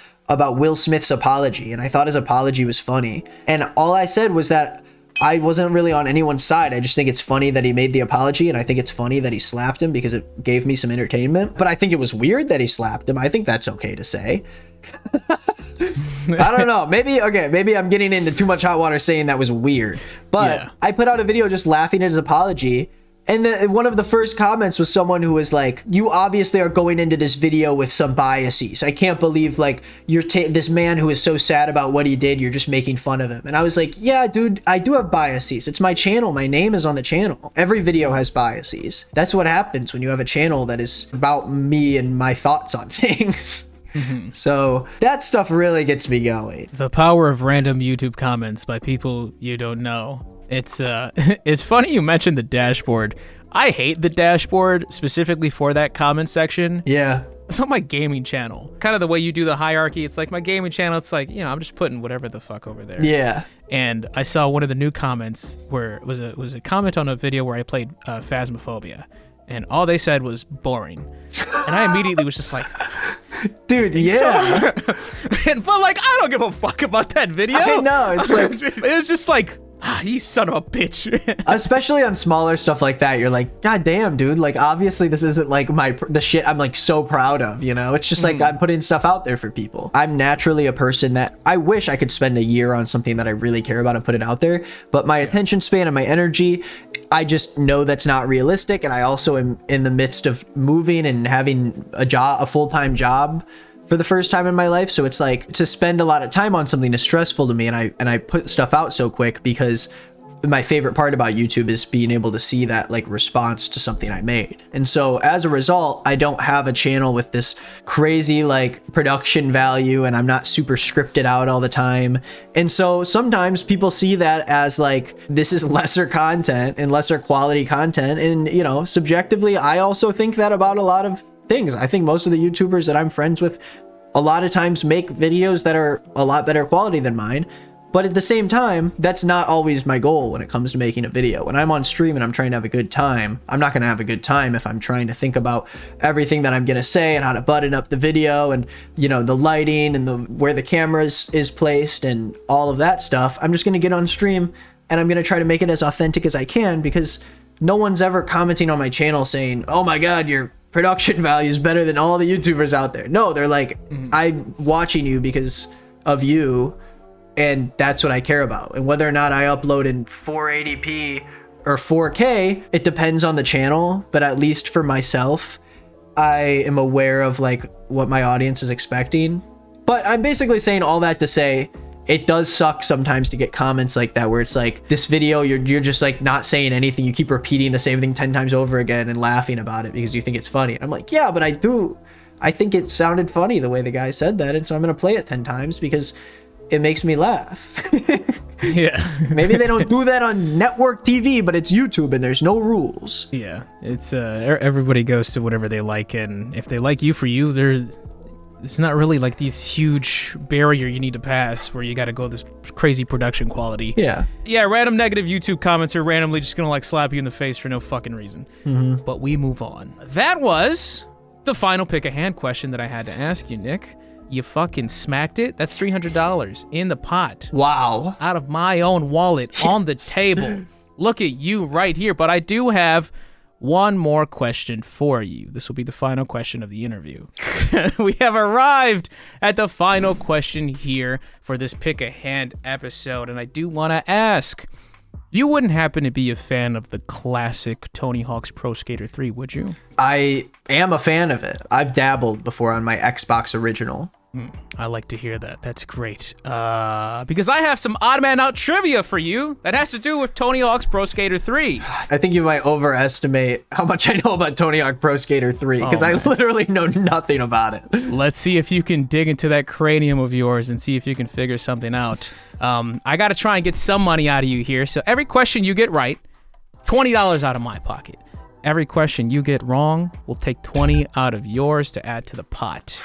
Will Smith's apology, and I thought his apology was funny, and all I said was that I wasn't really on anyone's side. I just think it's funny that he made the apology, and I think it's funny that he slapped him because it gave me some entertainment. But I think it was weird that he slapped him. I think that's okay to say. I don't know. Maybe I'm getting into too much hot water saying that was weird. But yeah. I put out a video just laughing at his apology. And one of the first comments was someone who was like, you obviously are going into this video with some biases. I can't believe like you're this man who is so sad about what he did, you're just making fun of him. And I was like, yeah, dude, I do have biases. It's my channel. My name is on the channel. Every video has biases. That's what happens when you have a channel that is about me and my thoughts on things. So that stuff really gets me going. The power of random YouTube comments by people you don't know. It's it's funny you mentioned the dashboard. I hate the dashboard specifically for that comment section. Yeah. It's on my gaming channel. Kind of the way you do the hierarchy. It's like my gaming channel. It's like, I'm just putting whatever the fuck over there. Yeah. And I saw one of the new comments where it was a comment on a video where I played Phasmophobia, and all they said was boring, and I immediately was just like, dude, yeah. but like I don't give a fuck about that video. I know, it's like it was just like, you son of a bitch. Especially on smaller stuff like that, you're like, God damn, dude. Like, obviously, this isn't like the shit I'm like so proud of, It's just like I'm putting stuff out there for people. I'm naturally a person that I wish I could spend a year on something that I really care about and put it out there. But my attention span and my energy, I just know that's not realistic. And I also am in the midst of moving and having a full-time job for the first time in my life. So it's like to spend a lot of time on something is stressful to me. And I put stuff out so quick because my favorite part about YouTube is being able to see that like response to something I made. And so as a result, I don't have a channel with this crazy like production value, and I'm not super scripted out all the time. And so sometimes people see that as like, this is lesser content and lesser quality content. And, subjectively, I also think that about a lot of things. I think most of the YouTubers that I'm friends with a lot of times make videos that are a lot better quality than mine. But at the same time, that's not always my goal when it comes to making a video. When I'm on stream and I'm trying to have a good time, I'm not going to have a good time if I'm trying to think about everything that I'm going to say and how to button up the video and, the lighting and where the camera is placed and all of that stuff. I'm just going to get on stream and I'm going to try to make it as authentic as I can, because no one's ever commenting on my channel saying, oh my God, your production value is better than all the YouTubers out there. No, they're like, I'm watching you because of you. And that's what I care about. And whether or not I upload in 480p or 4K, it depends on the channel. But at least for myself, I am aware of like what my audience is expecting. But I'm basically saying all that to say, it does suck sometimes to get comments like that, where it's like, this video, you're just like not saying anything. You keep repeating the same thing 10 times over again and laughing about it because you think it's funny. And I'm like, yeah, but I think it sounded funny the way the guy said that. And so I'm going to play it 10 times because it makes me laugh. Yeah. Maybe they don't do that on network TV, but it's YouTube and there's no rules. Yeah. It's everybody goes to whatever they like, and if they like you for you, it's not really like these huge barrier you need to pass where you got to go this crazy production quality. Yeah. Yeah, random negative YouTube comments are randomly just gonna like slap you in the face for no fucking reason. But we move on. That was the final pick a hand question that I had to ask you, Nick. You fucking smacked it. That's $300 in the pot. Wow. Out of my own wallet on the table. Look at you right here. But I do have one more question for you. This will be the final question of the interview. We have arrived at the final question here for this Pick a Hand episode. And I do want to ask, you wouldn't happen to be a fan of the classic Tony Hawk's Pro Skater 3, would you? I am a fan of it. I've dabbled before on my Xbox original. I like to hear that. That's great. Because I have some odd man out trivia for you that has to do with Tony Hawk's Pro Skater 3. I think you might overestimate how much I know about Tony Hawk Pro Skater 3, because I literally know nothing about it. Let's see if you can dig into that cranium of yours and see if you can figure something out. I got to try and get some money out of you here. So every question you get right, $20 out of my pocket. Every question you get wrong, we'll take 20 out of yours to add to the pot.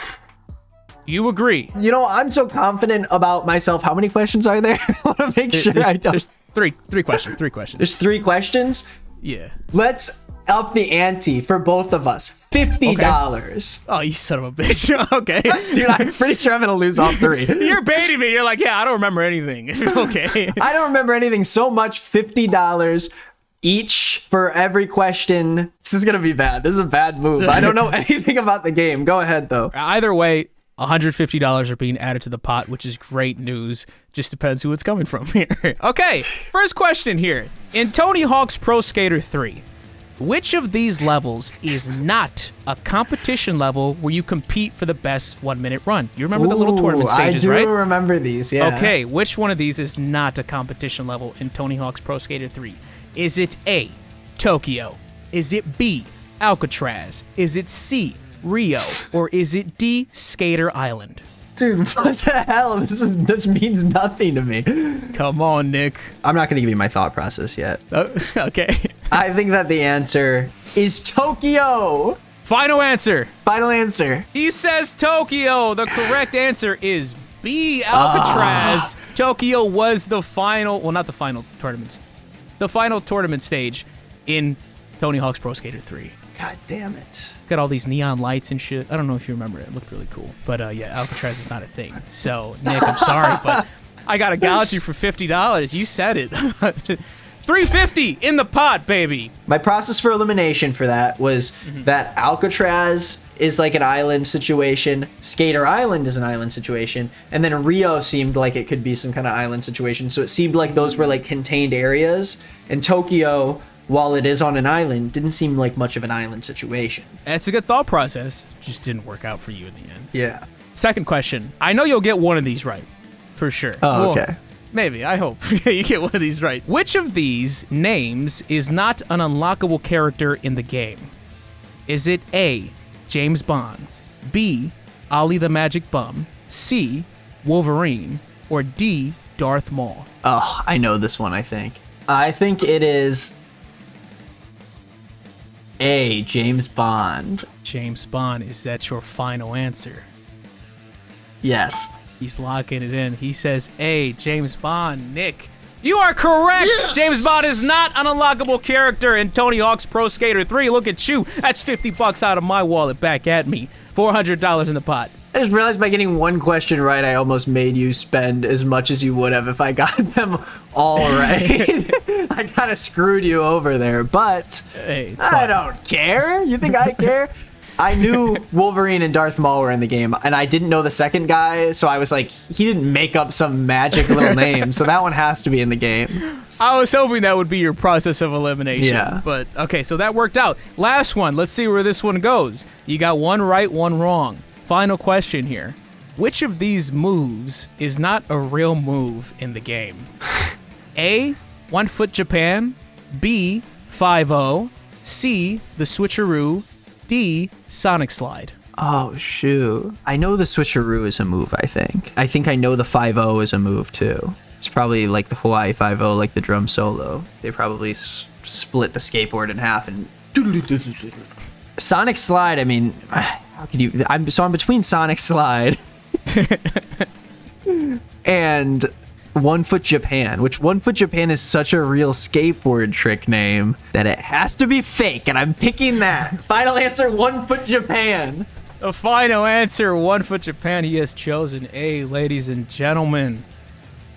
You agree? I'm so confident about myself. How many questions are there? I want to make sure I don't. There's three questions. There's 3 questions? Yeah. Let's up the ante for both of us. $50. Oh, you son of a bitch. Okay. Dude, I'm pretty sure I'm going to lose all 3. You're baiting me. You're like, yeah, I don't remember anything. Okay. I don't remember anything so much. $50 each for every question. This is going to be bad. This is a bad move. I don't know anything about the game. Go ahead, though. Either way, $150 are being added to the pot, which is great news. Just depends who it's coming from here. Okay, first question here. In Tony Hawk's Pro Skater 3, which of these levels is not a competition level where you compete for the best 1-minute run? You remember the little tournament stages, right? I do remember these, yeah. Okay, which one of these is not a competition level in Tony Hawk's Pro Skater 3? Is it A, Tokyo? Is it B, Alcatraz? Is it C, Rio? Or is it D, Skater Island? Dude, what the hell? This means nothing to me. Come on, Nick. I'm not going to give you my thought process yet. Oh, okay. I think that the answer is Tokyo. Final answer. Final answer. He says Tokyo. The correct answer is B, Alcatraz. Tokyo was the final, well, not the final tournament, the final tournament stage in Tony Hawk's Pro Skater 3. God damn it. Got all these neon lights and shit. I don't know if you remember it. It looked really cool. But yeah, Alcatraz is not a thing. So, Nick, I'm sorry, but I got to gouge you for $50. You said it. $3.50 in the pot, baby. My process for elimination for that was that Alcatraz is like an island situation, Skater Island is an island situation, and then Rio seemed like it could be some kind of island situation. So it seemed like those were like contained areas, and Tokyo, while it is on an island, didn't seem like much of an island situation. That's a good thought process. Just didn't work out for you in the end. Yeah. Second question. I know you'll get one of these right, for sure. Oh, okay. Maybe, I hope you get one of these right. Which of these names is not an unlockable character in the game? Is it A, James Bond, B, Ollie the Magic Bum, C, Wolverine, or D, Darth Maul? Oh, I know this one, I think. I think it is A, James Bond. James Bond, is that your final answer? Yes. He's locking it in. He says A, James Bond. Nick, you are correct. Yes! James Bond is not an unlockable character in Tony Hawk's Pro Skater 3. Look at you. That's $50 out of my wallet back at me. $400 in the pot. I just realized by getting one question right, I almost made you spend as much as you would have if I got them all right. I kind of screwed you over there, but hey, I don't care. You think I care? I knew Wolverine and Darth Maul were in the game, and I didn't know the second guy, so I was like, he didn't make up some magic little name, so that one has to be in the game. I was hoping that would be your process of elimination. Yeah. But, okay, so that worked out. Last one. Let's see where this one goes. You got one right, one wrong. Final question here. Which of these moves is not a real move in the game? A, 1 foot Japan. B, 5-0. C, the switcheroo. D, Sonic Slide. Oh, shoot. I know the switcheroo is a move, I think. I think I know the 5-0 is a move, too. It's probably like the Hawaii 5-0, like the drum solo. They probably split the skateboard in half and... Sonic Slide, I mean, how could you... I'm between Sonic Slide and 1 foot Japan, which 1 foot Japan is such a real skateboard trick name that it has to be fake, and I'm picking that. Final answer, 1 foot Japan. The final answer, 1 foot Japan. He has chosen A, ladies and gentlemen.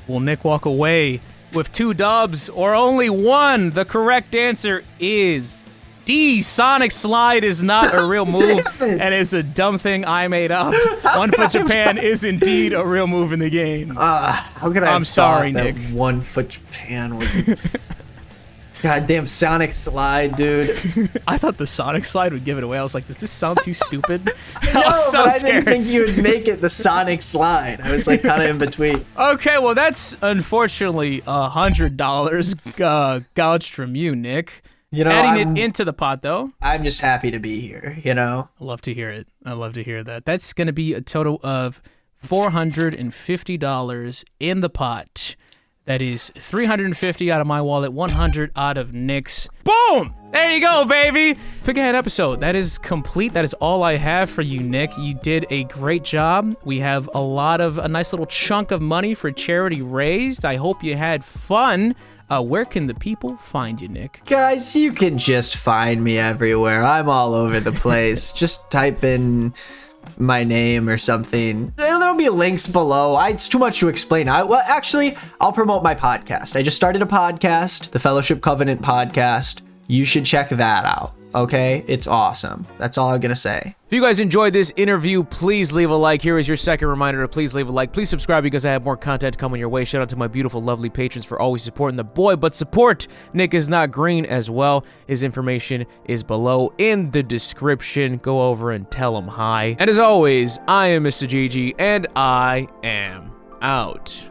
Will Nick walk away with 2 dubs or only 1? The correct answer is D, Sonic Slide is not a real move and is a dumb thing I made up. 1 foot Japan is indeed a real move in the game. How could I I'm sorry, Nick. 1 foot Japan was... Goddamn Sonic Slide, dude. I thought the Sonic Slide would give it away. I was like, does this sound too stupid? No, I was so but scared. I didn't think you would make it the Sonic Slide. I was like kind of in between. Okay, well, that's unfortunately $100 gouged from you, Nick. You know, adding it into the pot, though. I'm just happy to be here, you know? I love to hear it. I love to hear that. That's going to be a total of $450 in the pot. That is $350 out of my wallet, $100 out of Nick's. Boom! There you go, baby! Pick Ahead episode. That is complete. That is all I have for you, Nick. You did a great job. We have a nice little chunk of money for charity raised. I hope you had fun. Where can the people find you, Nick? Guys, you can just find me everywhere. I'm all over the place. Just type in my name or something. There'll be links below. It's too much to explain. Actually, I'll promote my podcast. I just started a podcast, the Fellowship Covenant podcast. You should check that out. Okay? It's awesome. That's all I'm gonna say. If you guys enjoyed this interview, please leave a like. Here is your second reminder to please leave a like. Please subscribe because I have more content coming your way. Shout out to my beautiful, lovely patrons for always supporting the boy, but support Nickisnotgreen as well. His information is below in the description. Go over and tell him hi. And as always, I am Mr. Gigi, and I am out.